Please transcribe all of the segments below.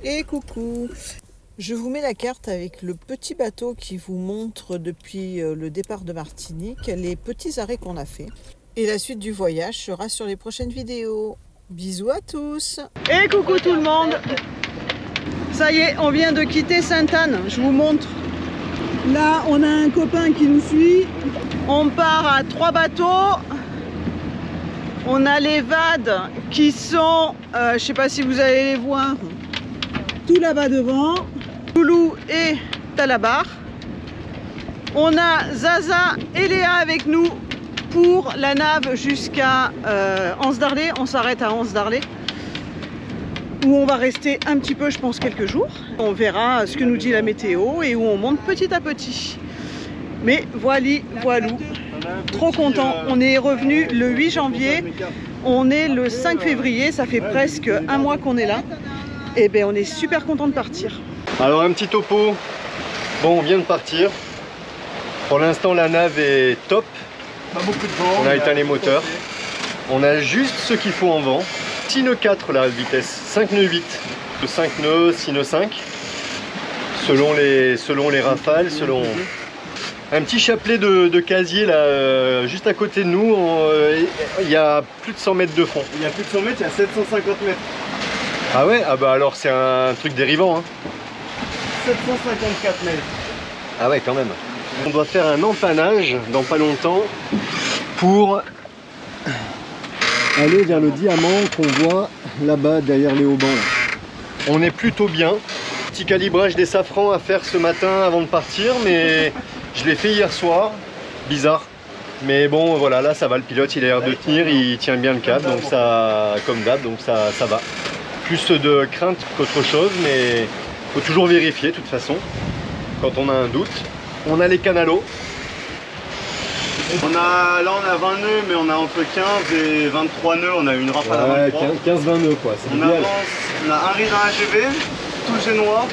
Et coucou! Je vous mets la carte avec le petit bateau qui vous montre depuis le départ de Martinique les petits arrêts qu'on a fait. Et la suite du voyage sera sur les prochaines vidéos. Bisous à tous! Et coucou tout le monde! Ça y est, on vient de quitter Sainte-Anne, je vous montre. Là, on a un copain qui nous suit. On part à 3 bateaux. On a les vades qui sont, je sais pas si vous allez les voir, tout là-bas devant. Loulou et Talabar. On a Zaza et Léa avec nous pour la nave jusqu'à Anse d'Arlet. On s'arrête à Anse d'Arlet, où on va rester un petit peu, je pense, quelques jours. On verra ce que nous dit la météo et où on monte petit à petit. Mais voilou, trop content. On est revenu le 8 janvier, on est le 5 février, ça fait presque un mois qu'on est là. Et bien on est super content de partir. Alors un petit topo, bon on vient de partir. Pour l'instant la nave est top. Pas beaucoup de vent. On a éteint les moteurs. On a juste ce qu'il faut en vent. 6 nœuds 4 la vitesse, 5 nœuds 8. 5 nœuds, 6 nœuds 5. Selon les rafales, selon... Un petit chapelet de casier là, juste à côté de nous, il y a plus de 100 mètres de fond. Il y a plus de 100 mètres, il y a 750 mètres. Ah ouais? Ah bah alors c'est un truc dérivant hein. 754 mètres. Ah ouais quand même. On doit faire un empannage dans pas longtemps pour aller vers le diamant qu'on voit là-bas derrière les haubans là. On est plutôt bien. Petit calibrage des safrans à faire ce matin avant de partir, mais je l'ai fait hier soir. Bizarre. Mais bon voilà, là ça va, le pilote il a l'air de tenir, il tient bien le cap, donc ça, comme d'hab, donc ça va. Plus de crainte qu'autre chose, mais il faut toujours vérifier de toute façon quand on a un doute. On a les canalos. Là on a 20 nœuds, mais on a entre 15 et 23 nœuds, on a une rafale à 23. 15-20 nœuds quoi, c'est on idéal. avance, on a un riz dans la GV, tout génois.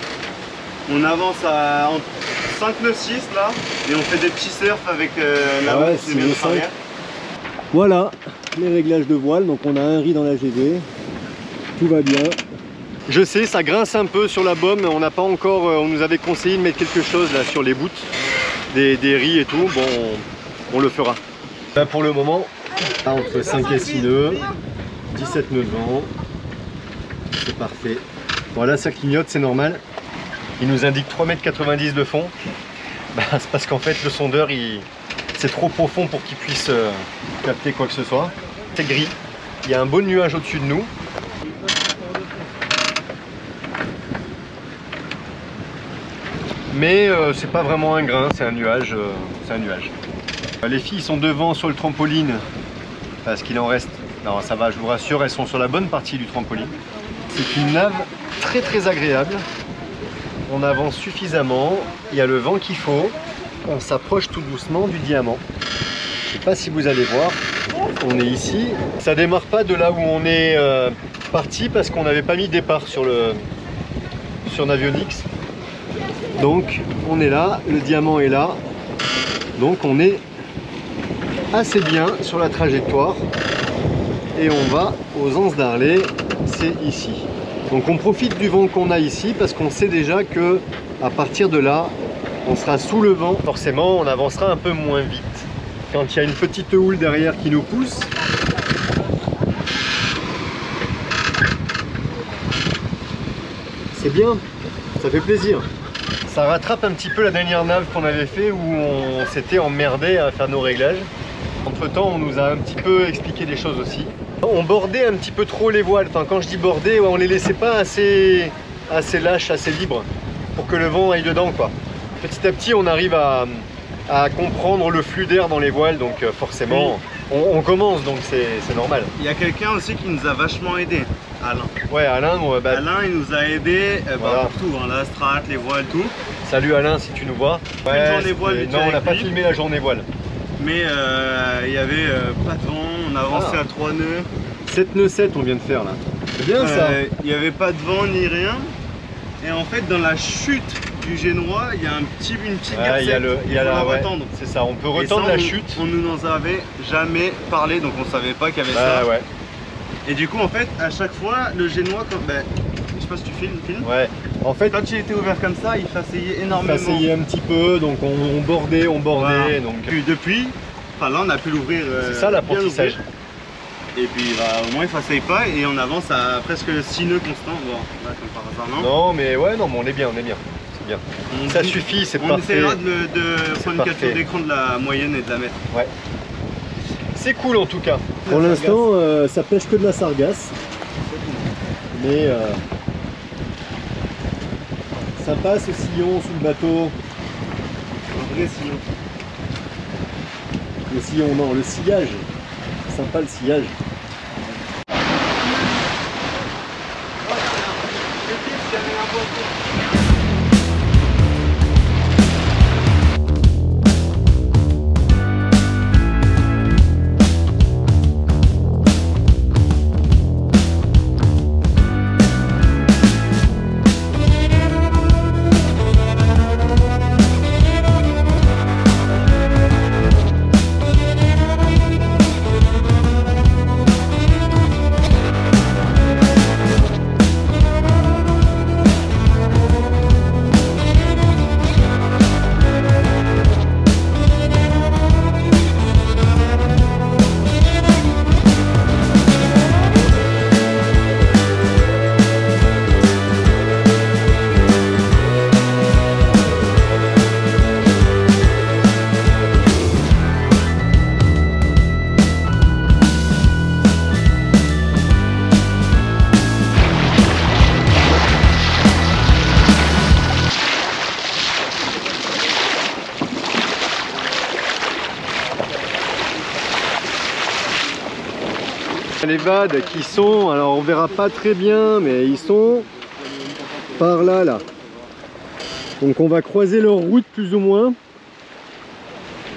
On avance à 5 nœuds 6 là, et on fait des petits surfs avec la ouais, qui vient de travers. Voilà les réglages de voile, donc on a un riz dans la GV. Tout va bien. Je sais, ça grince un peu sur la baume, on n'a pas encore, on nous avait conseillé de mettre quelque chose là sur les bouts, des riz et tout, bon, on le fera. Là pour le moment, entre 5 et 6 nœuds, 17 nœuds de vent, c'est parfait. Voilà, ça clignote, c'est normal. Il nous indique 3,90 m de fond. Bah, c'est parce qu'en fait le sondeur, c'est trop profond pour qu'il puisse capter quoi que ce soit. C'est gris, il y a un beau nuage au-dessus de nous. Mais c'est pas vraiment un grain, c'est un nuage. Les filles sont devant sur le trampoline parce qu'il en reste. Non, ça va, je vous rassure, elles sont sur la bonne partie du trampoline. C'est une nave très très agréable. On avance suffisamment, il y a le vent qu'il faut. On s'approche tout doucement du diamant. Je sais pas si vous allez voir, on est ici. Ça démarre pas de là où on est parti parce qu'on n'avait pas mis départ sur Navionics. Donc on est là, le diamant est là, donc on est assez bien sur la trajectoire et on va aux Anses d'Arlet, c'est ici. Donc on profite du vent qu'on a ici parce qu'on sait déjà que à partir de là, on sera sous le vent. Forcément, on avancera un peu moins vite. Quand il y a une petite houle derrière qui nous pousse, c'est bien, ça fait plaisir. Ça rattrape un petit peu la dernière nave qu'on avait fait où on s'était emmerdé à faire nos réglages. Entre temps, on nous a un petit peu expliqué des choses aussi. On bordait un petit peu trop les voiles. Enfin, quand je dis border, on les laissait pas assez lâches, assez libres pour que le vent aille dedans, quoi. Petit à petit, on arrive à comprendre le flux d'air dans les voiles, donc forcément, on commence, donc c'est normal. Il y a quelqu'un aussi qui nous a vachement aidé, Alain. Ouais, Alain, Alain, il nous a aidé voilà. pour tout, hein, la strat, les voiles, tout. Salut Alain, si tu nous vois. Ouais, une journée voile, non, on n'a pas filmé la journée voile. Mais il y avait pas de vent, on a avancé à 3 nœuds. 7 nœuds 7 on vient de faire là. C'est bien ça. Il n'y avait pas de vent ni rien. Et en fait, dans la chute du génois, il y a une petite garcette. Il y a la retendre. C'est ça, on peut retendre la chute. On nous en avait jamais parlé, donc on savait pas qu'il y avait ça. Ouais. Et du coup, en fait, à chaque fois, le génois, sais pas si tu filmes. Ouais. En fait, quand il était ouvert comme ça, il façayait énormément. Il façayait un petit peu, donc on bordait. Voilà. Donc... Puis depuis, enfin là on a pu l'ouvrir. C'est ça l'apprentissage. Et puis bah, au moins il façaille pas et on avance à presque 6 nœuds constants. Bon, là comme par hasard non. Non mais ouais, non mais on est bien, C'est bien. Ça suffit, c'est parfait. On essaiera de prendre une capture d'écran de la moyenne et de la mettre. Ouais. C'est cool en tout cas. Pour l'instant, ça pêche que de la sargasse. Mais ça passe au sillon sous le bateau. Un vrai sillon. Le sillon, non, le sillage. Sympa le sillage. Les vades qui sont, alors on verra pas très bien, mais ils sont par là, là. Donc on va croiser leur route plus ou moins.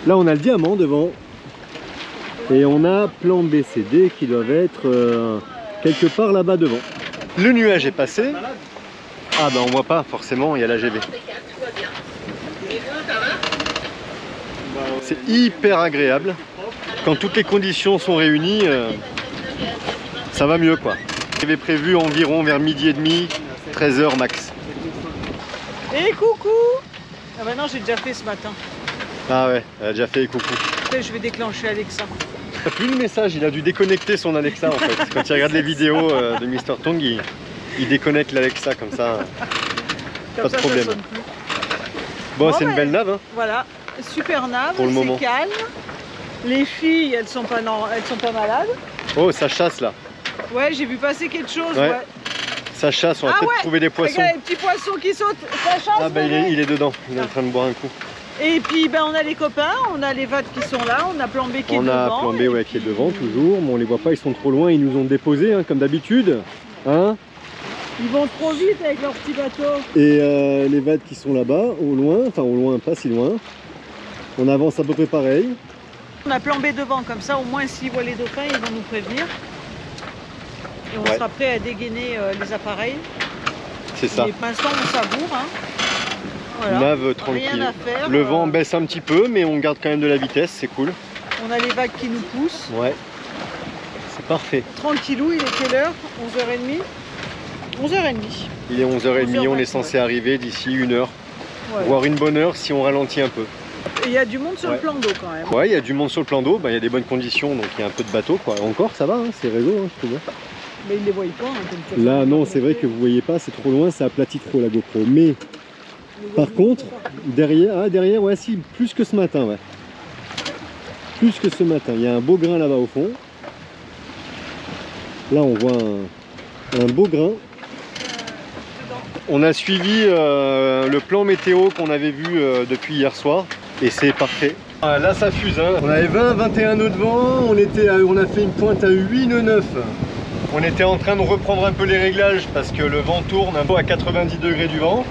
Là on a le diamant devant. Et on a plan B, C, D qui doivent être quelque part là-bas devant. Le nuage est passé. Ah ben on voit pas forcément, il y a l'AGV. C'est hyper agréable. Quand toutes les conditions sont réunies, ça va mieux quoi. J'avais prévu environ vers midi et demi, 13h max. Et coucou! Ah bah non, j'ai déjà fait ce matin. Ah ouais, elle a déjà fait coucou. Après, je vais déclencher Alexa. T'as plus le message, il a dû déconnecter son Alexa en fait. Quand il regarde les vidéos de Mr Tong, il déconnecte l'Alexa comme ça. Pas de problème. Bon, c'est une belle nave. Hein. Voilà, super nave, pour le moment. C'est calme. Les filles, elles sont pas malades. Oh, ça chasse là. Ouais, j'ai vu passer quelque chose. Ouais. Ça chasse, on va peut-être trouver des poissons. Regarde, les petits poissons qui sautent, ça chasse. Ah bah il est dedans, il est en train de boire un coup. Et puis ben, on a les copains, on a les vades qui sont là, on a plan B qui est devant. On a plan B ouais, qui est devant toujours, mais on les voit pas, ils sont trop loin, ils nous ont déposés hein, comme d'habitude. Hein, ils vont trop vite avec leur petit bateau. Et les vades qui sont là-bas, au loin, enfin au loin, pas si loin. On avance à peu près pareil. On a plan B devant, comme ça au moins s'ils voient les dauphins, ils vont nous prévenir. Et on sera prêt à dégainer les appareils. C'est ça. Et pour l'instant on savoure. Hein. Voilà. Nave tranquille. Rien à faire, le vent baisse un petit peu, mais on garde quand même de la vitesse, c'est cool. On a les vagues qui nous poussent. Ouais, c'est parfait. Tranquillou, il est quelle heure? 11h30 11h30. Il est 11h30, on est censé arriver d'ici 1 heure. Ouais. Voire une bonne heure si on ralentit un peu. Et il y a du monde sur le plan d'eau quand même. Ouais, il y a du monde sur le plan d'eau, bah, il y a des bonnes conditions, donc il y a un peu de bateau. Quoi. Encore, ça va, hein, c'est réseau, hein, je trouve. Mais ils les voient pas. Hein, là, non, c'est vrai que vous voyez pas, c'est trop loin, ça aplatit trop la GoPro. Mais par contre, derrière, ouais, si, plus que ce matin, ouais. Plus que ce matin. Il y a un beau grain là-bas au fond. Là, on voit un beau grain. On a suivi le plan météo qu'on avait vu depuis hier soir et c'est parfait. Là ça fuse, hein. On avait 20-21 nœuds de vent, on a fait une pointe à 8 nœuds 9. On était en train de reprendre un peu les réglages parce que le vent tourne un peu à 90 degrés du vent.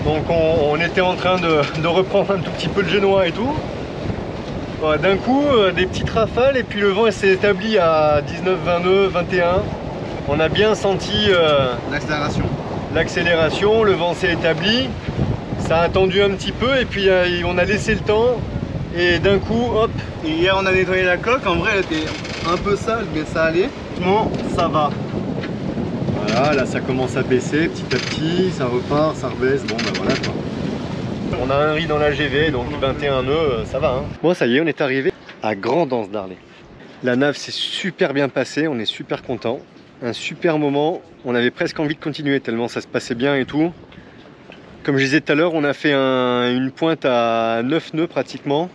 Donc on était en train de reprendre un tout petit peu le génois et tout. D'un coup, des petites rafales et puis le vent s'est établi à 19-20 nœuds, 21. On a bien senti l'accélération, le vent s'est établi, ça a attendu un petit peu et puis on a laissé le temps et d'un coup, hop. Et hier on a nettoyé la coque, en vrai elle était un peu sale mais ça allait. Franchement, ça va. Voilà, là ça commence à baisser petit à petit, ça repart, ça rebaisse, bon ben voilà quoi. On a un riz dans la GV, donc 21 nœuds, ça va hein. Bon ça y est, on est arrivé à Grand'Anse d'Arlet. La nave s'est super bien passée, on est super content. Un super moment, on avait presque envie de continuer tellement ça se passait bien et tout. Comme je disais tout à l'heure, on a fait une pointe à 9 nœuds pratiquement.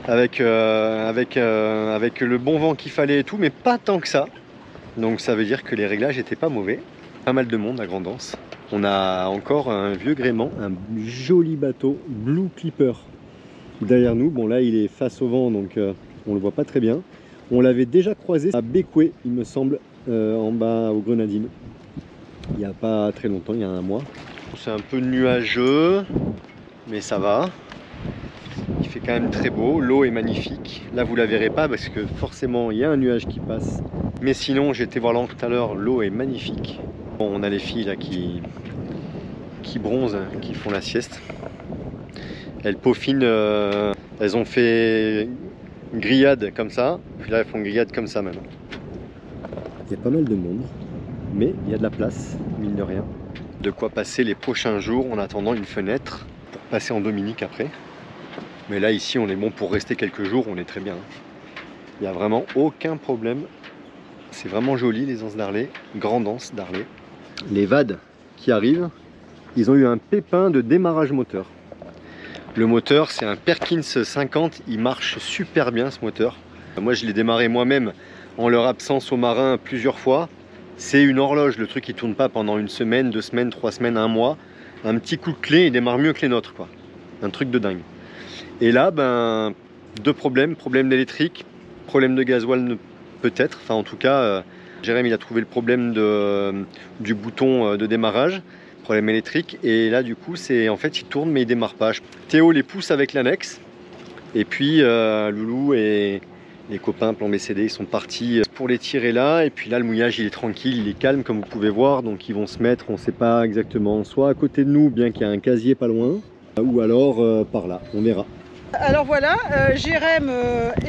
Avec le bon vent qu'il fallait et tout, mais pas tant que ça. Donc ça veut dire que les réglages n'étaient pas mauvais. Pas mal de monde à Grand'Anse. On a encore un vieux gréement, un joli bateau Blue Clipper derrière nous. Bon là il est face au vent donc on le voit pas très bien. On l'avait déjà croisé à Bécoué il me semble, en bas aux Grenadines. Il n'y a pas très longtemps, il y a un mois. C'est un peu nuageux, mais ça va. Il fait quand même très beau, l'eau est magnifique. Là vous la verrez pas parce que forcément il y a un nuage qui passe. Mais sinon j'ai été voir l'encre tout à l'heure, l'eau est magnifique. Bon, on a les filles là qui bronzent, qui font la sieste. Elles peaufinent, elles ont fait grillade comme ça, puis là elles font grillade comme ça maintenant. Il y a pas mal de monde, mais il y a de la place, mine de rien. De quoi passer les prochains jours en attendant une fenêtre pour passer en Dominique après. Mais là ici on est bon pour rester quelques jours, on est très bien. Il n'y a vraiment aucun problème. C'est vraiment joli les Anses d'Arlet, Grand'Anse d'Arlet. Les VAD qui arrivent, ils ont eu un pépin de démarrage moteur. Le moteur c'est un Perkins 50, il marche super bien ce moteur. Moi je l'ai démarré moi-même en leur absence aux marins plusieurs fois. C'est une horloge, le truc il tourne pas pendant une semaine, 2 semaines, 3 semaines, un mois. Un petit coup de clé, il démarre mieux que les nôtres quoi. Un truc de dingue. Et là, ben, 2 problèmes, problème d'électrique, problème de gasoil peut-être, enfin en tout cas, Jérém il a trouvé le problème du bouton de démarrage, problème électrique, et là du coup c'est en fait il tourne mais il démarre pas. Théo les pousse avec l'annexe, et puis Loulou et les copains plan BCD ils sont partis pour les tirer là, et puis là le mouillage il est tranquille, il est calme comme vous pouvez voir, donc ils vont se mettre, on sait pas exactement, soit à côté de nous, bien qu'il y a un casier pas loin, ou alors par là, on verra. Alors voilà, Jérém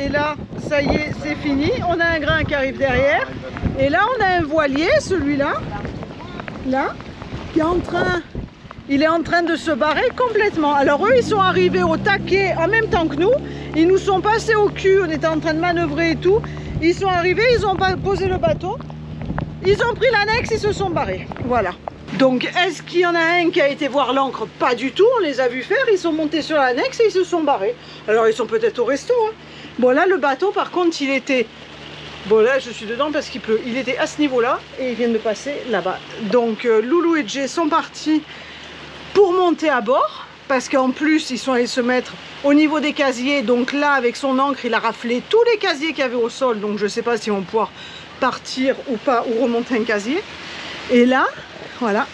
est là, ça y est, c'est fini. On a un grain qui arrive derrière. Et là, on a un voilier, celui-là, là, qui est en train, il est en train de se barrer complètement. Alors eux, ils sont arrivés au taquet en même temps que nous. Ils nous sont passés au cul, on était en train de manœuvrer et tout. Ils sont arrivés, ils ont posé le bateau. Ils ont pris l'annexe, ils se sont barrés. Voilà. Donc, est-ce qu'il y en a un qui a été voir l'ancre? Pas du tout, on les a vus faire, ils sont montés sur l'annexe et ils se sont barrés. Alors, ils sont peut-être au resto. Hein. Bon, là, le bateau, par contre, il était... Bon, là, je suis dedans parce qu'il pleut. Il était à ce niveau-là et ils viennent de passer là-bas. Donc, Loulou et Jay sont partis pour monter à bord. Parce qu'en plus, ils sont allés se mettre au niveau des casiers. Donc là, avec son ancre, il a raflé tous les casiers qu'il y avait au sol. Donc, je ne sais pas si on va pouvoir partir ou pas, ou remonter un casier. Et là... Voilà.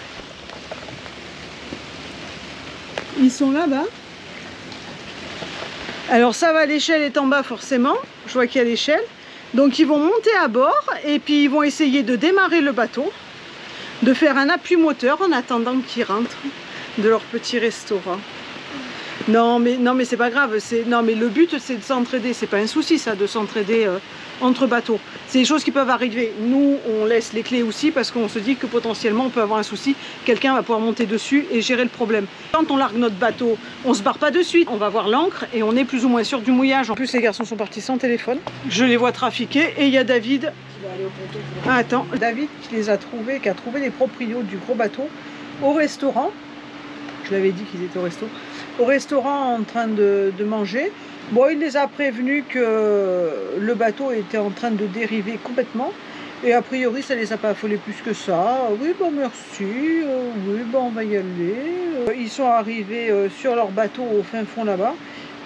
Ils sont là-bas. Alors ça va, l'échelle est en bas forcément. Je vois qu'il y a l'échelle. Donc ils vont monter à bord et puis ils vont essayer de démarrer le bateau, de faire un appui moteur en attendant qu'ils rentrent de leur petit restaurant. Non mais c'est pas grave. Non mais le but c'est de s'entraider. C'est pas un souci ça de s'entraider entre bateaux. C'est des choses qui peuvent arriver. Nous, on laisse les clés aussi parce qu'on se dit que potentiellement on peut avoir un souci. Quelqu'un va pouvoir monter dessus et gérer le problème. Quand on largue notre bateau, on se barre pas de suite. On va voir l'ancre et on est plus ou moins sûr du mouillage. En plus, les garçons sont partis sans téléphone. Je les vois trafiquer et il y a David. Ah, attends, David qui les a trouvés, qui a trouvé les proprios du gros bateau au restaurant. Je l'avais dit qu'ils étaient au resto. Au restaurant en train de manger. Bon, il les a prévenus que le bateau était en train de dériver complètement. Et a priori, ça ne les a pas affolés plus que ça. Oui, bon, merci. Oui, bon, on va y aller. Ils sont arrivés sur leur bateau au fin fond là-bas.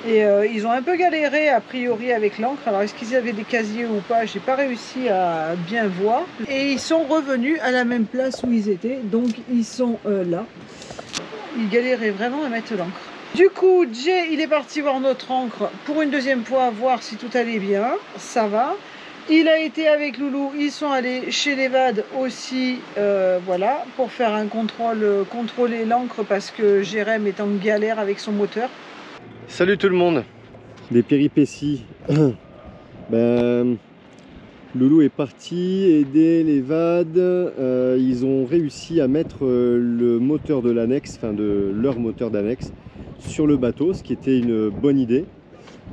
Et ils ont un peu galéré, a priori, avec l'ancre. Alors, est-ce qu'ils avaient des casiers ou pas? J'ai pas réussi à bien voir. Et ils sont revenus à la même place où ils étaient. Donc, ils sont là. Ils galéraient vraiment à mettre l'ancre. Du coup, Jay, il est parti voir notre ancre pour une deuxième fois, voir si tout allait bien. Ça va. Il a été avec Loulou. Ils sont allés chez les VAD aussi, voilà, pour faire un contrôle, contrôler l'ancre parce que Jérém est en galère avec son moteur. Salut tout le monde. Des péripéties. Ben, Loulou est parti aider les VAD. Ils ont réussi à mettre le moteur de l'annexe, enfin de leur moteur d'annexe, sur le bateau, ce qui était une bonne idée.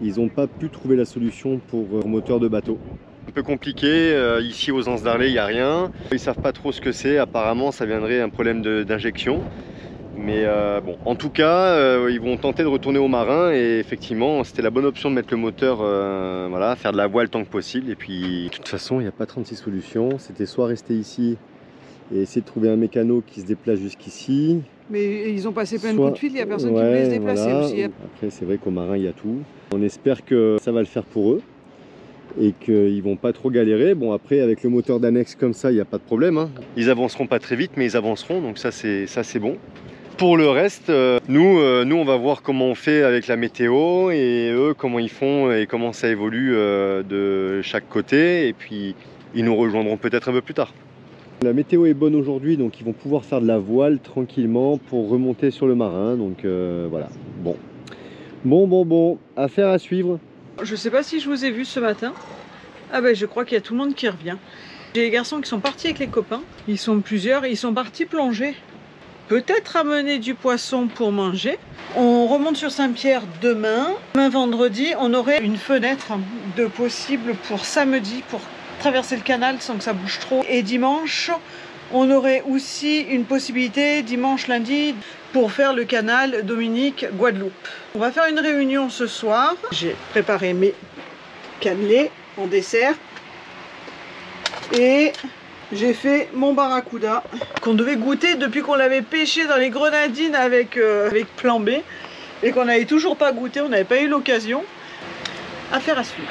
Ils n'ont pas pu trouver la solution pour leur moteur de bateau. Un peu compliqué, ici aux Anses d'Arlet il n'y a rien. Ils ne savent pas trop ce que c'est, apparemment ça viendrait un problème d'injection. Mais bon, en tout cas, ils vont tenter de retourner au marin et effectivement, c'était la bonne option de mettre le moteur, voilà, faire de la voile tant que possible. Et puis, de toute façon, il n'y a pas 36 solutions. C'était soit rester ici et essayer de trouver un mécano qui se déplace jusqu'ici. Mais ils ont passé plein de coups de fil, il n'y a personne qui voulait se déplacer voilà. aussi. Après, c'est vrai qu'au marin, il y a tout. On espère que ça va le faire pour eux et qu'ils vont pas trop galérer. Bon, après, avec le moteur d'annexe comme ça, il n'y a pas de problème, hein. Ils avanceront pas très vite, mais ils avanceront, donc ça, c'est bon. Pour le reste, nous, on va voir comment on fait avec la météo et eux, comment ils font et comment ça évolue de chaque côté. Et puis, ils nous rejoindront peut-être un peu plus tard. La météo est bonne aujourd'hui, donc ils vont pouvoir faire de la voile tranquillement pour remonter sur le marin. Donc voilà, bon, affaire à suivre. Je sais pas si je vous ai vu ce matin. Ah ben je crois qu'il y a tout le monde qui revient. J'ai les garçons qui sont partis avec les copains. Ils sont plusieurs, ils sont partis plonger. Peut-être amener du poisson pour manger. On remonte sur Saint-Pierre demain. Demain vendredi, on aurait une fenêtre de possible pour samedi, pour traverser le canal sans que ça bouge trop. Et dimanche, on aurait aussi une possibilité, dimanche, lundi, pour faire le canal Dominique-Guadeloupe. On va faire une réunion ce soir. J'ai préparé mes cannelés en dessert. Et j'ai fait mon barracuda qu'on devait goûter depuis qu'on l'avait pêché dans les Grenadines avec Plan B et qu'on n'avait toujours pas goûté, on n'avait pas eu l'occasion. Affaire à suivre.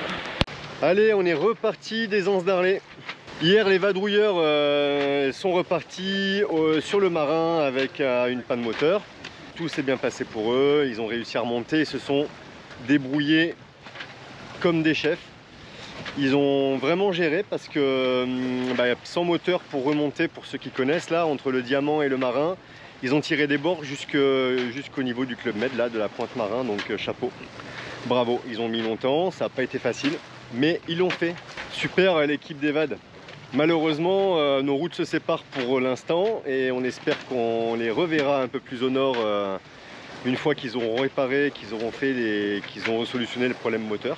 Allez, on est reparti des Anses d'Arlet. Hier, les vadrouilleurs sont repartis sur le marin avec une panne moteur. Tout s'est bien passé pour eux, ils ont réussi à remonter, ils se sont débrouillés comme des chefs. Ils ont vraiment géré parce que sans moteur pour remonter, pour ceux qui connaissent, là, entre le Diamant et le Marin, ils ont tiré des bords jusqu'au niveau du Club Med, là, de la Pointe Marin, donc chapeau. Bravo, ils ont mis longtemps, ça n'a pas été facile, mais ils l'ont fait. Super l'équipe des VAD. Malheureusement, nos routes se séparent pour l'instant et on espère qu'on les reverra un peu plus au nord une fois qu'ils auront réparé, qu'ils auront resolutionné le problème moteur.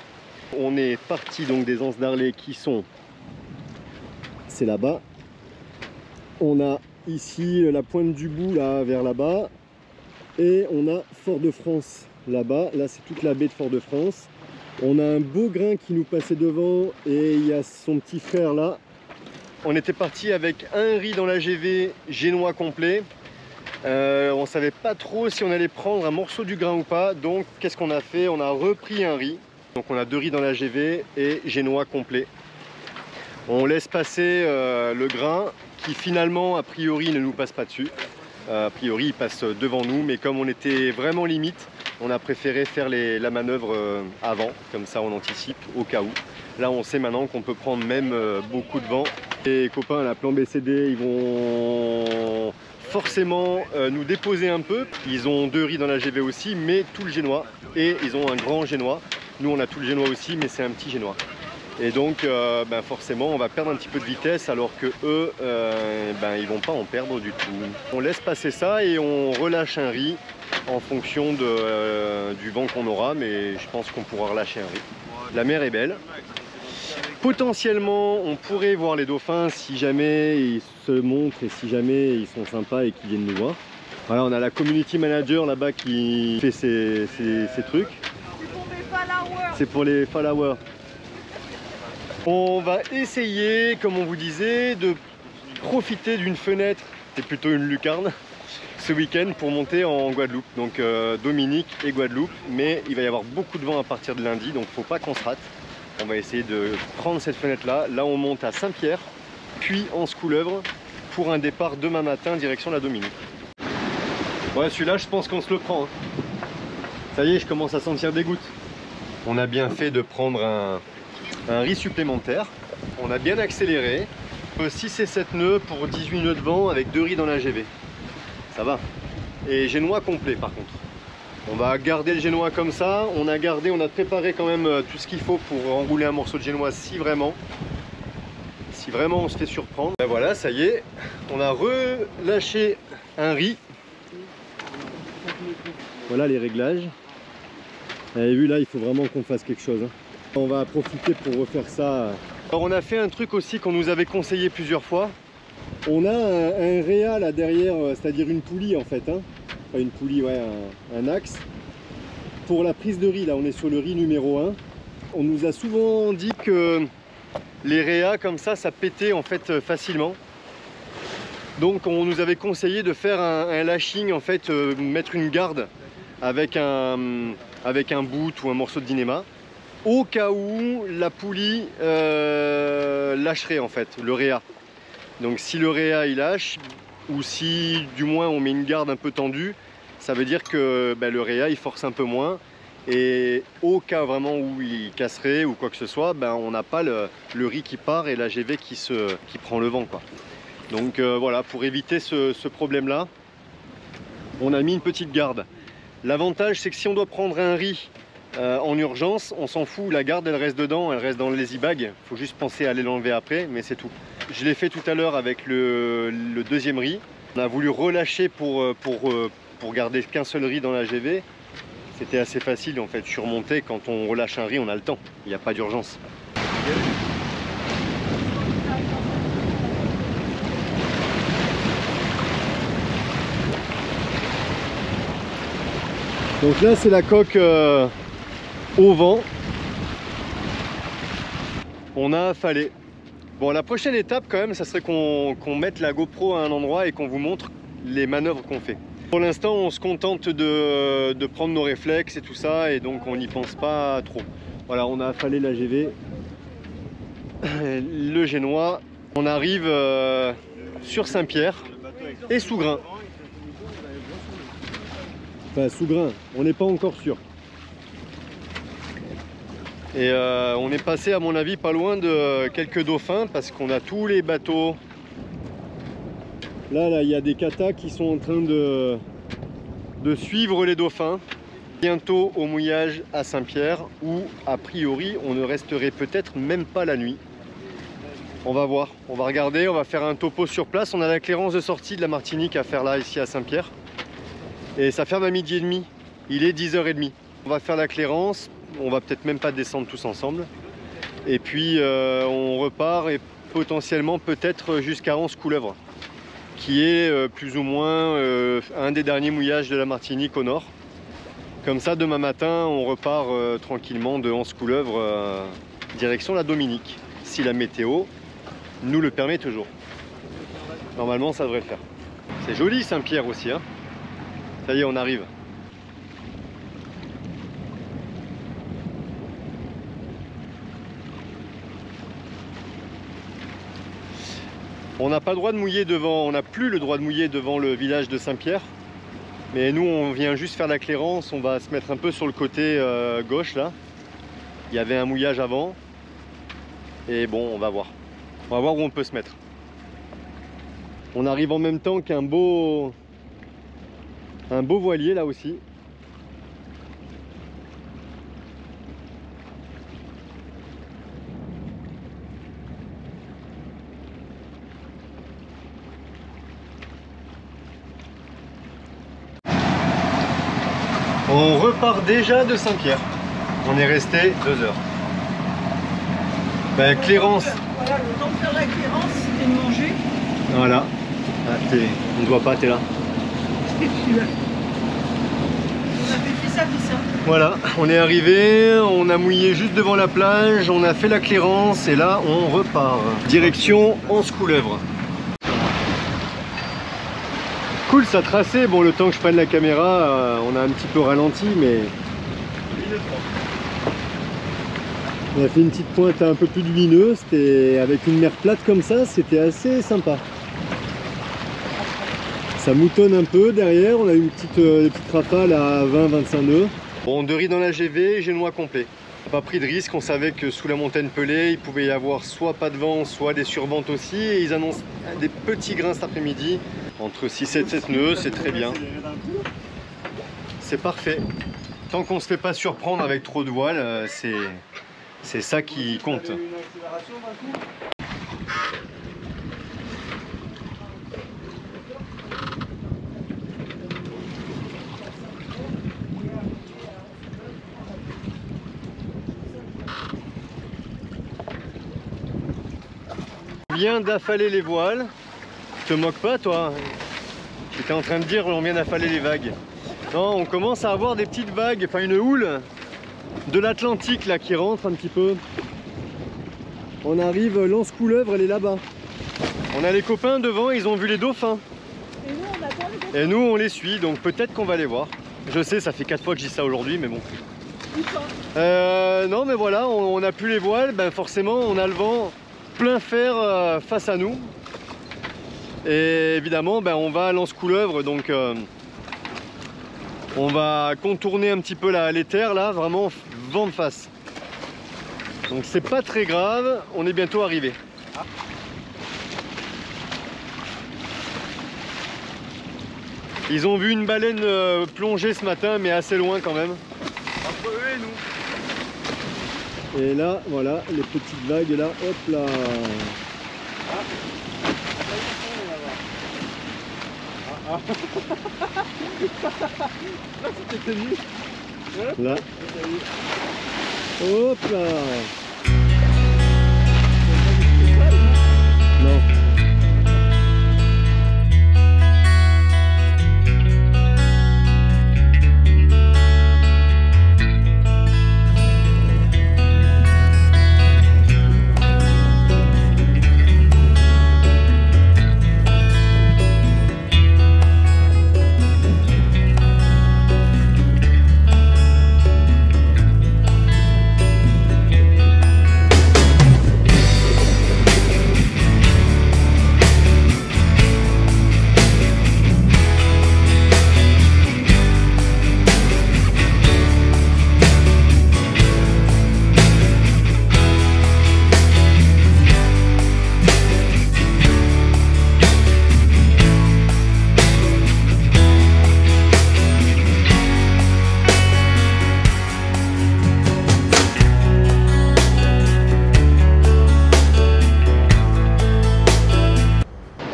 On est parti donc des Anses d'Arlet qui sont, c'est là-bas. On a ici la pointe du bout là vers là-bas et on a Fort-de-France là-bas. Là c'est toute la baie de Fort-de-France. On a un beau grain qui nous passait devant et il y a son petit frère là. On était parti avec un riz dans la GV génois complet. On savait pas trop si on allait prendre un morceau du grain ou pas, donc qu'est-ce qu'on a fait? On a repris un riz. Donc on a 2 riz dans la GV et génois complet. On laisse passer le grain qui finalement a priori ne nous passe pas dessus. A priori il passe devant nous, mais comme on était vraiment limite, on a préféré faire la manœuvre avant, comme ça on anticipe au cas où. Là on sait maintenant qu'on peut prendre même beaucoup de vent. Les copains à la Plan BCD, ils vont forcément nous déposer un peu. Ils ont 2 riz dans la GV aussi, mais tout le génois, et ils ont un grand génois. Nous on a tout le génois aussi, mais c'est un petit génois. Et donc forcément on va perdre un petit peu de vitesse alors que eux ils vont pas en perdre du tout. On laisse passer ça et on relâche un riz en fonction du vent qu'on aura, mais je pense qu'on pourra relâcher un riz. La mer est belle. Potentiellement on pourrait voir les dauphins si jamais ils se montrent et si jamais ils sont sympas et qu'ils viennent nous voir. Voilà, on a la community manager là-bas qui fait ces trucs. C'est pour les followers. On va essayer, comme on vous disait, de profiter d'une fenêtre, c'est plutôt une lucarne, ce week-end pour monter en Guadeloupe. Donc Dominique et Guadeloupe, mais il va y avoir beaucoup de vent à partir de lundi, donc faut pas qu'on se rate. On va essayer de prendre cette fenêtre-là. Là, on monte à Saint-Pierre, puis en Scouleuvre pour un départ demain matin direction la Dominique. Ouais, celui-là, je pense qu'on se le prend. Ça y est, je commence à sentir des gouttes. On a bien fait de prendre un riz supplémentaire. On a bien accéléré. 6 et 7 nœuds pour 18 nœuds de vent avec 2 riz dans la GV. Ça va. Et génois complet par contre. On va garder le génois comme ça. On a préparé quand même tout ce qu'il faut pour enrouler un morceau de génois si vraiment. si vraiment on se fait surprendre. Ben voilà, ça y est, on a relâché un riz. Voilà les réglages. Vous avez vu là, il faut vraiment qu'on fasse quelque chose. On va profiter pour refaire ça. Alors on a fait un truc aussi qu'on nous avait conseillé plusieurs fois. On a un réa là derrière, c'est-à-dire une poulie en fait. Enfin une poulie, ouais, un axe. Pour la prise de riz, là on est sur le riz numéro 1. On nous a souvent dit que les réas comme ça pétait en fait facilement. Donc on nous avait conseillé de faire un lashing, en fait, mettre une garde avec un bout ou un morceau de dynéma, au cas où la poulie lâcherait en fait, le réa. Donc si le réa il lâche, ou si du moins on met une garde un peu tendue, ça veut dire que le réa il force un peu moins. Et au cas vraiment où il casserait ou quoi que ce soit, on n'a pas le riz qui part et la GV qui prend le vent, quoi. Donc voilà, pour éviter ce problème-là, on a mis une petite garde. L'avantage, c'est que si on doit prendre un riz en urgence, on s'en fout, la garde elle reste dedans, elle reste dans le lazy bag. Il faut juste penser à aller l'enlever après, mais c'est tout. Je l'ai fait tout à l'heure avec le deuxième riz. On a voulu relâcher pour garder qu'un seul riz dans la GV. C'était assez facile en fait, surmonter. Quand on relâche un riz, on a le temps, il n'y a pas d'urgence. Donc là c'est la coque au vent. On a affalé. Bon, la prochaine étape quand même, ça serait qu'on mette la GoPro à un endroit et qu'on vous montre les manœuvres qu'on fait. Pour l'instant, on se contente de prendre nos réflexes et tout ça, et donc on n'y pense pas trop. Voilà, on a affalé la GV, le Génois. On arrive sur Saint-Pierre et Sougrain. Enfin, Sougrain, on n'est pas encore sûr. Et on est passé, à mon avis, pas loin de quelques dauphins, parce qu'on a tous les bateaux. Là, il y a des katas qui sont en train de suivre les dauphins. Bientôt au mouillage à Saint-Pierre, où a priori on ne resterait peut-être même pas la nuit. On va voir, on va regarder, on va faire un topo sur place. On a la clairance de sortie de la Martinique à faire là, ici à Saint-Pierre. Et ça ferme à 12h30, il est 10h30. On va faire la clairance, on va peut-être même pas descendre tous ensemble. Et puis on repart et potentiellement peut-être jusqu'à Anse-Couleuvre, qui est plus ou moins un des derniers mouillages de la Martinique au nord. Comme ça, demain matin, on repart tranquillement de Anse-Couleuvre direction la Dominique, si la météo nous le permet toujours. Normalement, ça devrait le faire. C'est joli Saint-Pierre aussi, hein. Ça y est, on arrive. On n'a pas le droit de mouiller devant, on n'a plus le droit de mouiller devant le village de Saint-Pierre. Mais nous, on vient juste faire la clairance, on va se mettre un peu sur le côté gauche là. Il y avait un mouillage avant. Et bon, on va voir. On va voir où on peut se mettre. On arrive en même temps qu'un beau voilier là aussi. On repart déjà de Saint-Pierre. On est resté 2 heures. Clairance. Voilà, le temps de faire la clairance, c'était de manger. Voilà. Ah, on ne voit pas, t'es là. Je suis là. On a fait ça. Voilà, on est arrivé, on a mouillé juste devant la plage, on a fait la clairance et là on repart. Direction Anse-Couleuvre. Cool, ça traçait. Bon, le temps que je prenne la caméra, on a un petit peu ralenti, mais on a fait une petite pointe un peu plus lumineuse. C'était avec une mer plate comme ça, c'était assez sympa. Ça moutonne un peu derrière. On a eu des petites rafales à 20-25 nœuds. Bon, 2 riz dans la GV, Génois complet. On n'a pas pris de risque, on savait que sous la montagne Pelée, il pouvait y avoir soit pas de vent, soit des surventes aussi. Et ils annoncent des petits grains cet après-midi. Entre 6 et 7 nœuds, c'est très bien. C'est parfait. Tant qu'on ne se fait pas surprendre avec trop de voiles, c'est ça qui compte. vient d'affaler les voiles. Te moque pas toi? J'étais en train de dire on vient d'affaler les vagues. Non, on commence à avoir des petites vagues, enfin une houle de l'Atlantique là qui rentre un petit peu. On arrive, l'anse couleuvre, elle est là-bas. On a les copains devant, ils ont vu les dauphins. Et nous, on attend les dauphins. Et nous, on les suit, donc peut-être qu'on va les voir. Je sais, ça fait 4 fois que je dis ça aujourd'hui, mais bon. Non, mais voilà, on n'a plus les voiles, ben forcément, on a le vent plein fer face à nous. Et évidemment, ben, on va à l'anse couleuvre, donc on va contourner un petit peu les terres, là, vraiment vent de face. Donc c'est pas très grave, on est bientôt arrivé. Ils ont vu une baleine plonger ce matin, mais assez loin quand même. Entre eux et nous. Et là, voilà, les petites vagues là, hop là. Là. Hop là. Non.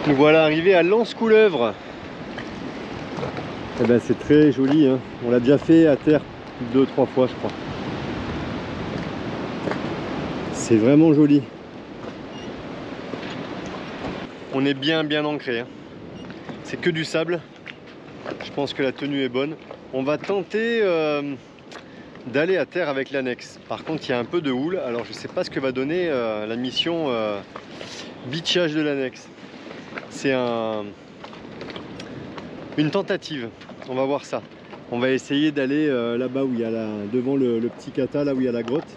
Nous voilà arrivés à l'anse couleuvre. Eh ben, c'est très joli, hein. On l'a déjà fait à terre 2-3 fois je crois. C'est vraiment joli. On est bien ancré, hein. C'est que du sable. Je pense que la tenue est bonne. On va tenter d'aller à terre avec l'annexe. Par contre il y a un peu de houle, alors je ne sais pas ce que va donner la mission beachage de l'annexe. C'est une tentative, on va voir ça. On va essayer d'aller là-bas où il y a devant le petit kata, là où il y a la grotte,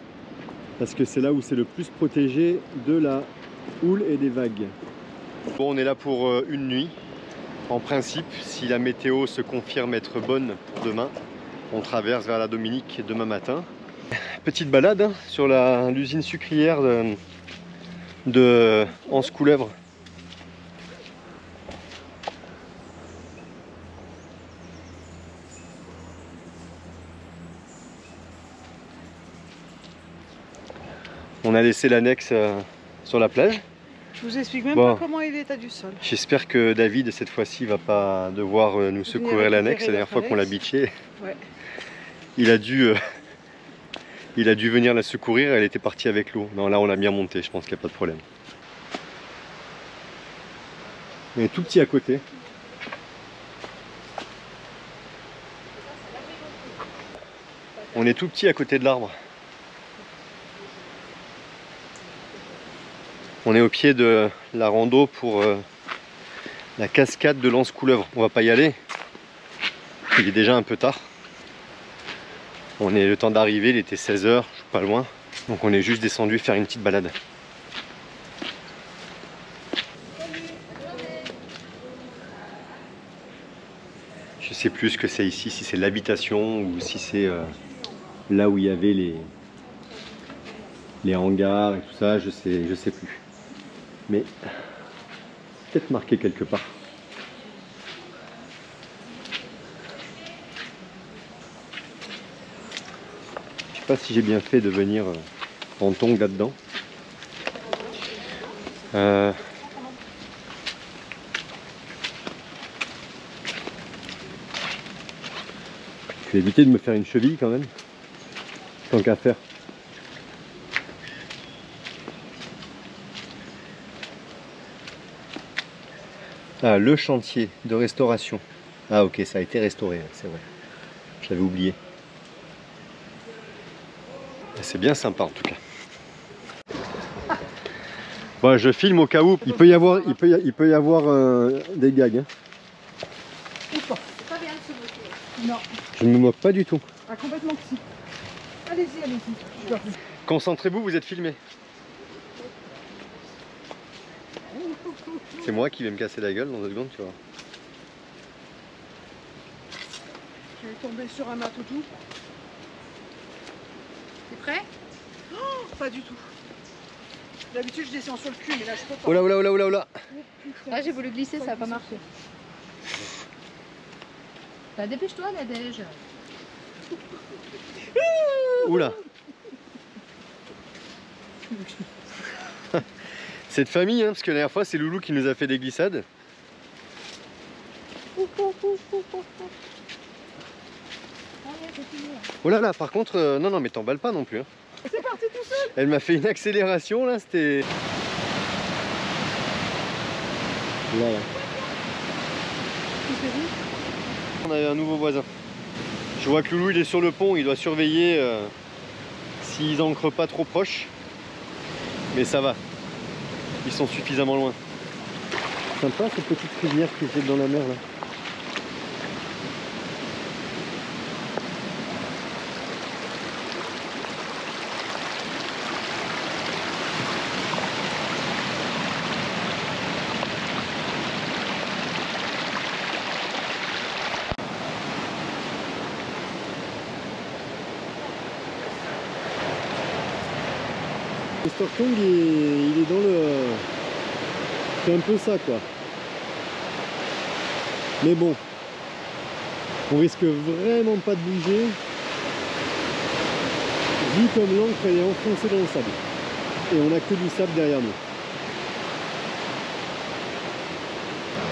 parce que c'est là où c'est le plus protégé de la houle et des vagues. Bon, on est là pour une nuit. En principe, si la météo se confirme être bonne pour demain, on traverse vers la Dominique demain matin. Petite balade hein, sur l'usine sucrière de Anse Couleuvre. On a laissé l'annexe sur la plage. Je vous explique même pas comment est l'état du sol. J'espère que David cette fois-ci va pas devoir nous secourir l'annexe. La dernière fois qu'on l'a bitché, ouais. il a dû venir la secourir, elle était partie avec l'eau. Non, là on l'a bien montée, je pense qu'il n'y a pas de problème. On est tout petit à côté. On est tout petit à côté de l'arbre. On est au pied de la rando pour la cascade de l'Anse Couleuvre. On va pas y aller. Il est déjà un peu tard. On est le temps d'arriver, il était 16 h, je suis pas loin. Donc on est juste descendu faire une petite balade. Je sais plus ce que c'est ici, si c'est l'habitation ou si c'est là où il y avait les hangars et tout ça, je sais plus. Mais peut-être marqué quelque part. Je sais pas si j'ai bien fait de venir en tongs là-dedans. Je vais éviter de me faire une cheville quand même, tant qu'à faire. Ah, le chantier de restauration. Ah ok, ça a été restauré, c'est vrai. Je l'avais oublié. C'est bien sympa en tout cas. Bon, je filme au cas où. Il peut y avoir des gags. Hein. Ou pas. C'est pas bien de se moquer. Non. Je ne me moque pas du tout. Ah, complètement que si. Allez-y, allez-y. Concentrez-vous, vous êtes filmé. C'est moi qui vais me casser la gueule dans 2 secondes, tu vois. Je vais tomber sur un matoujou. T'es prêt? Oh, pas du tout. D'habitude je descends sur le cul, mais là je peux pas. Oh là, oh là, oh là, oh là, oh là. Ah, j'ai voulu glisser, ça n'a pas marché. Bah, dépêche-toi, Nadège. Oula. Cette famille, hein, parce que la dernière fois c'est Loulou qui nous a fait des glissades. Oh là là, par contre, non, non, mais t'emballes pas non plus. Hein. C'est parti tout seul. Elle m'a fait une accélération là, c'était... Voilà. On a un nouveau voisin. Je vois que Loulou il est sur le pont, il doit surveiller s'ils ancrent pas trop proche. Mais ça va, ils sont suffisamment loin. Sympa cette petite rivière qui jette dans la mer là. Le Storkong il est dans le... C'est un peu ça quoi. Mais bon, on risque vraiment pas de bouger. Vu comme l'encre elle est enfoncée dans le sable. Et on a que du sable derrière nous.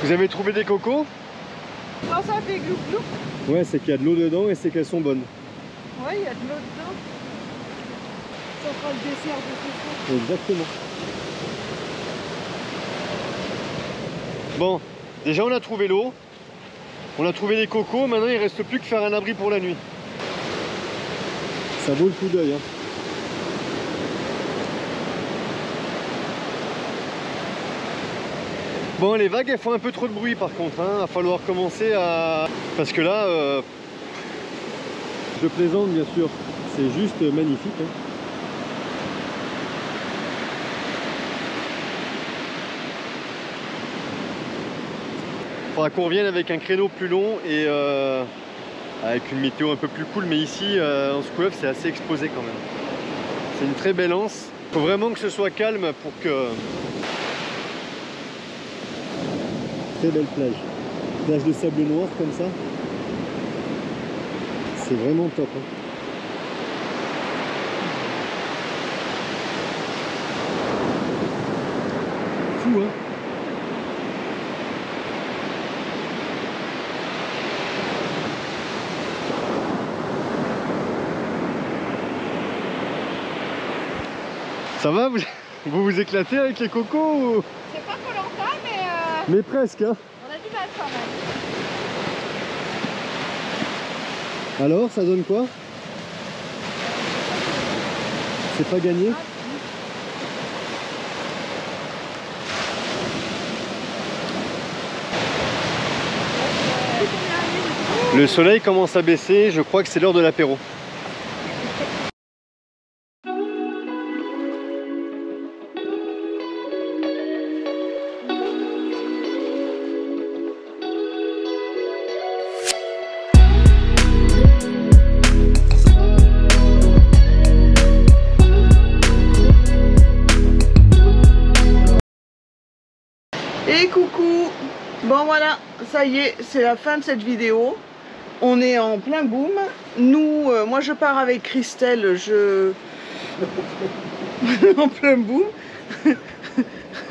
Vous avez trouvé des cocos? Non, ça fait glou glou. Ouais, c'est qu'il y a de l'eau dedans et c'est qu'elles sont bonnes. Ouais, il y a de l'eau dedans. Ça fera le dessert de ce soir. Exactement. Bon, déjà on a trouvé l'eau, on a trouvé les cocos, maintenant il reste plus que faire un abri pour la nuit. Ça vaut le coup d'œil. Hein. Bon, les vagues elles font un peu trop de bruit par contre, hein. Va falloir commencer à... Parce que là, je plaisante bien sûr, c'est juste magnifique. Hein. Il faudra qu'on revienne avec un créneau plus long et avec une météo un peu plus cool, mais ici en Squoeuf c'est assez exposé quand même. C'est une très belle anse. Il faut vraiment que ce soit calme pour que... Très belle plage. Plage de sable noir comme ça. C'est vraiment top. Hein. Fou hein. Ça va, vous éclatez avec les cocos ou... C'est pas Koh-Lanta, mais presque hein. on a du mal quand même. Alors, ça donne quoi? C'est pas gagné? Le soleil commence à baisser, je crois que c'est l'heure de l'apéro. Et coucou. Bon voilà, ça y est, c'est la fin de cette vidéo. On est en plein boom. Nous, moi je pars avec Christelle, en plein boom.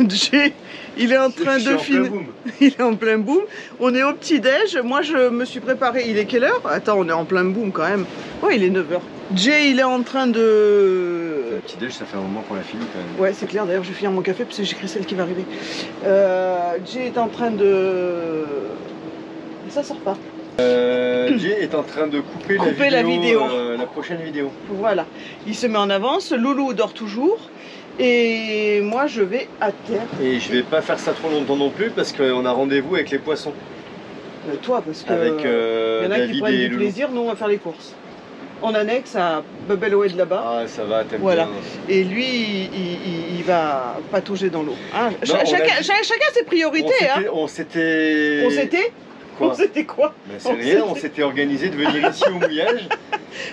Jay, il est en train de finir. Il est en plein boom. On est au petit-déj. Moi je me suis préparé. Il est quelle heure? Attends, on est en plein boom quand même. Oh, il est 9 h. Jay, il est en train de petit déj, ça fait un moment qu'on l'a fini quand même. Ouais, c'est clair. D'ailleurs, je vais finir mon café parce que j'écris celle qui va arriver. Jay est en train de... Ça sort pas. Jay est en train de couper la vidéo. La prochaine vidéo. Voilà. Il se met en avance. Loulou dort toujours. Et moi, je vais à terre. Et je vais pas faire ça trop longtemps non plus parce qu'on a rendez-vous avec les poissons. Toi, parce que Avec il y en a qui David prennent et du Loulou. plaisir. Nous, on va faire les courses. On annexe à Bubble de là-bas. Ah, ça va, t'aimes Voilà. bien. Et lui, il va patauger dans l'eau. Hein, Non, on a chacun dit- ses priorités. On s'était... On s'était Quoi? On s'était quoi? Ben, c'est rien, on s'était organisé de venir ici au mouillage.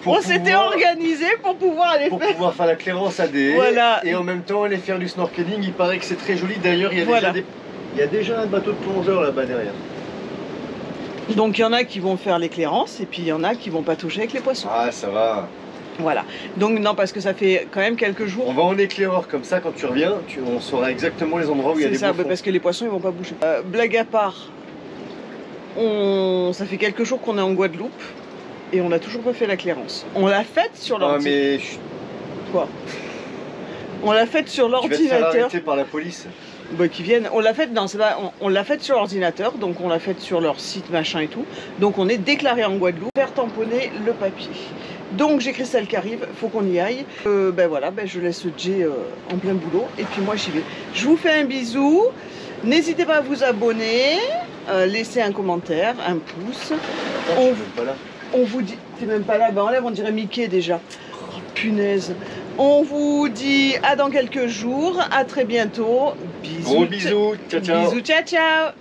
On s'était organisé pour pouvoir aller pour faire. pouvoir faire la clairance à des haies Voilà. et en même temps aller faire du snorkeling. Il paraît que c'est très joli. D'ailleurs, il y a Voilà. il y a déjà un bateau de plongeurs là-bas derrière. Donc il y en a qui vont faire l'éclairance et puis il y en a qui vont patauger avec les poissons. Ah, ça va. Voilà. Donc non, parce que ça fait quand même quelques jours. On va en éclaireur comme ça, quand tu reviens, on saura exactement les endroits où il y a C'est des ça, bouffons. parce que les poissons ils vont pas bouger. Blague à part, ça fait quelques jours qu'on est en Guadeloupe et on n'a toujours pas fait la clairance. On l'a faite sur Ah, l'ordinateur. mais Quoi? On l'a faite sur tu vas te faire l'ordinateur. arrêter par la police. Bah, qui viennent. On l'a faite, non, c'est pas. On l'a faite sur l'ordinateur, donc on l'a faite sur leur site machin et tout. Donc on est déclaré en Guadeloupe. Faire tamponner le papier. Donc j'ai Christelle qui arrive, faut qu'on y aille. Ben voilà, ben je laisse Jay en plein boulot et puis moi j'y vais. Je vous fais un bisou. N'hésitez pas à vous abonner, laisser un commentaire, un pouce. Attends, On- je suis même pas là. On vous dit, t'es même pas là, ben enlève, on dirait Mickey déjà. Oh, punaise. On vous dit à dans quelques jours, à très bientôt. Bisous. Gros bisous, ciao ciao. Bisous, ciao ciao.